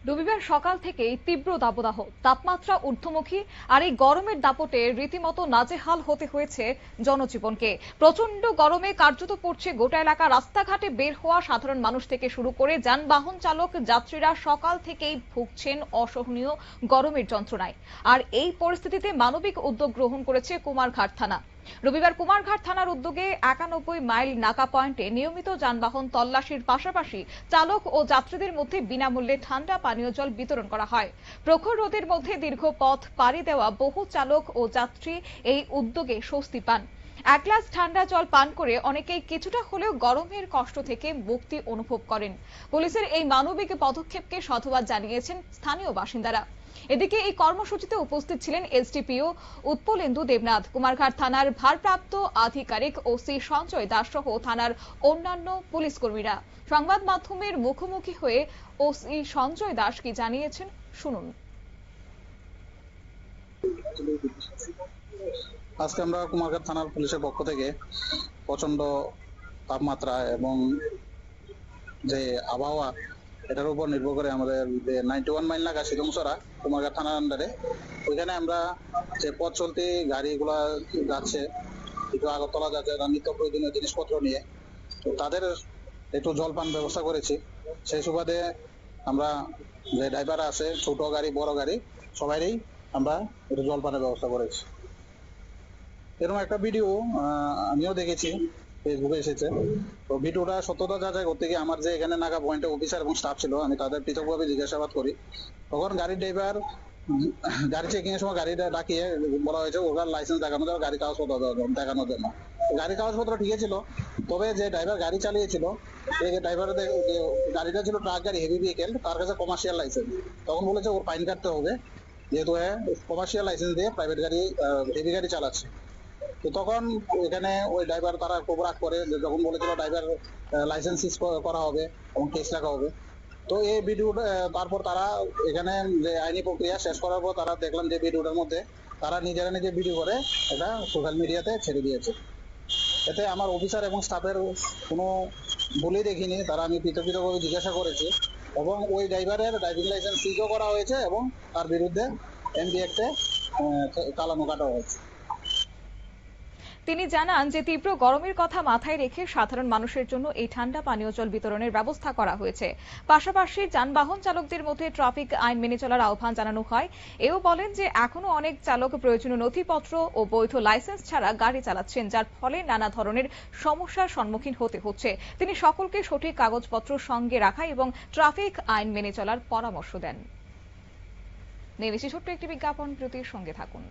রবিবার সকাল থেকেই তীব্র দাবদাহ, তাপমাত্রা ঊর্ধ্বমুখী। আর এই গরমের দাপটে রীতিমতো নাজেহাল হতে হয়েছে জনজীবনকে। প্রচন্ড গরমে কার্যত পড়ছে গোটা এলাকা। রাস্তাঘাটে বের হওয়া সাধারণ মানুষ থেকে শুরু করে যানবাহন চালক যাত্রীরা সকাল থেকেই ভুগছেন অসহনীয় গরমের যন্ত্রণায়। আর এই পরিস্থিতিতে মানবিক উদ্যোগ গ্রহণ করেছে কুমারঘাট থানা। রবিবার কুমারঘাট থানার উদ্যোগে 91 মাইল নাকা পয়েন্টে নিয়মিত যানবাহন তল্লাশির পাশাপাশি চালক ও যাত্রীদের মধ্যে বিনামূল্যে ঠান্ডা পানীয় জল বিতরণ করা হয়। প্রখর রোদের মধ্যে দীর্ঘ পথ পাড়ি দেওয়া বহু চালক ও যাত্রী এই উদ্যোগে স্বস্তি পান। এক গ্লাস ঠান্ডা জল পান করে অনেকেই কিছুটা হলেও গরমের কষ্ট থেকে মুক্তি অনুভব করেন। পুলিশের এই মানবিক পদক্ষেপকে সাধুবাদ জানিয়েছেন স্থানীয় বাসিন্দারা। এদিকে এই কর্মসূচিতে উপস্থিত ছিলেন এসডিপিও উৎপলেন্দু দেবনাথ, কুমারঘাট থানার ভারপ্রাপ্ত আধিকারিক ওসি সঞ্জয় দাস সহ থানার অন্যান্য পুলিশ কর্মীরা। সংবাদ মাধ্যমের মুখোমুখি হয়ে ওসি সঞ্জয় দাস কি জানিয়েছেন শুনুন। আজকে আমরা কুমারঘাট থানার পুলিশের পক্ষ থেকে প্রচন্ড তাপমাত্রা এবং যে আবহাওয়া এটার উপর নির্ভর করে আমাদের যে 91 মাইল নাকা সিধুমসরা কুমারঘাট থানার আন্ডারে, ওইখানে আমরা যে পথ চলতি গাড়িগুলা যাচ্ছে, একটু আগরতলা যাচ্ছে নিত্য প্রয়োজনীয় জিনিসপত্র নিয়ে, তো তাদের একটু জলপান ব্যবস্থা করেছি। সেই সুবাদে আমরা যে ড্রাইভার আছে, ছোট গাড়ি বড় গাড়ি সবাইরই আমরা একটু জলপানের ব্যবস্থা করেছি। এরকম একটা ভিডিও আমিও দেখেছি, ফেসবুকে এসেছে। তো ভিডিওটা সত্যতা যাচাই করতে গিয়ে আমার যে এখানে নাগা পয়েন্টে অফিসার এবং স্টাফ ছিল, আমি তাদের পৃথকভাবে জিজ্ঞাসাবাদ করি। তখন গাড়ির ড্রাইভার গাড়ি চেকিং এর সময় গাড়িটা ডাকিয়ে বলা হয়েছে ওটার লাইসেন্স দেখানো যাবে, গাড়ি কাগজপত্র দেখানোর জন্য। গাড়ি কাগজপত্র ঠিকই ছিল, তবে যে ড্রাইভার গাড়ি চালিয়েছিল, এই ড্রাইভারের গাড়িটা ছিল ট্রাক গাড়ি, হেভি ভেহিকেল, তার কাছে কমার্শিয়াল লাইসেন্স। তখন বলেছে ওর ফাইন কাটতে হবে, যেহেতু কমার্শিয়াল লাইসেন্স দিয়ে প্রাইভেট গাড়ি হেভি গাড়ি চালাচ্ছে। তো তখন এখানে ওই ড্রাইভার তারা খুব রাগ করে, যখন বলেছিল ড্রাইভার লাইসেন্স সিজ করা হবে এবং কেস রাখা হবে। তো এই ভিডিওটা তারপর তারা এখানে যে আইনি প্রক্রিয়া শেষ করার পর তারা দেখলাম যে ভিডিওটার মধ্যে তারা নিজেরা নিজে ভিডিও করে এটা সোশ্যাল মিডিয়াতে ছেড়ে দিয়েছে। এতে আমার অফিসার এবং স্টাফের কোনো ভুলই দেখিনি, তারা আমি পৃথকভাবে জিজ্ঞাসা করেছি এবং ওই ড্রাইভারের ড্রাইভিং লাইসেন্স সিজও করা হয়েছে এবং তার বিরুদ্ধে এমডি অ্যাক্টে চালানো কাটা হয়েছে। তিনি জানান যে তীব্র গরমের কথা মাথায় রেখে সাধারণ মানুষের জন্য এই ঠান্ডা পানীয় জল বিতরণের ব্যবস্থা করা হয়েছে। পাশাপাশি যানবাহন চালকদের মধ্যে ট্রাফিক আইন মেনে চলার আহ্বান জানানো হয়। এও বলেন যে এখনো অনেক চালক প্রয়োজনীয় নথিপত্র ও বৈধ লাইসেন্স ছাড়া গাড়ি চালাচ্ছেন, যার ফলে নানা ধরনের সমস্যার সম্মুখীন হতে হচ্ছে। তিনি সকলকে সঠিক কাগজপত্র সঙ্গে রাখা এবং ট্রাফিক আইন মেনে চলার পরামর্শ দেন। নিয়ে ছোট্ট একটি বিজ্ঞাপন, বিরতির সঙ্গে থাকুন।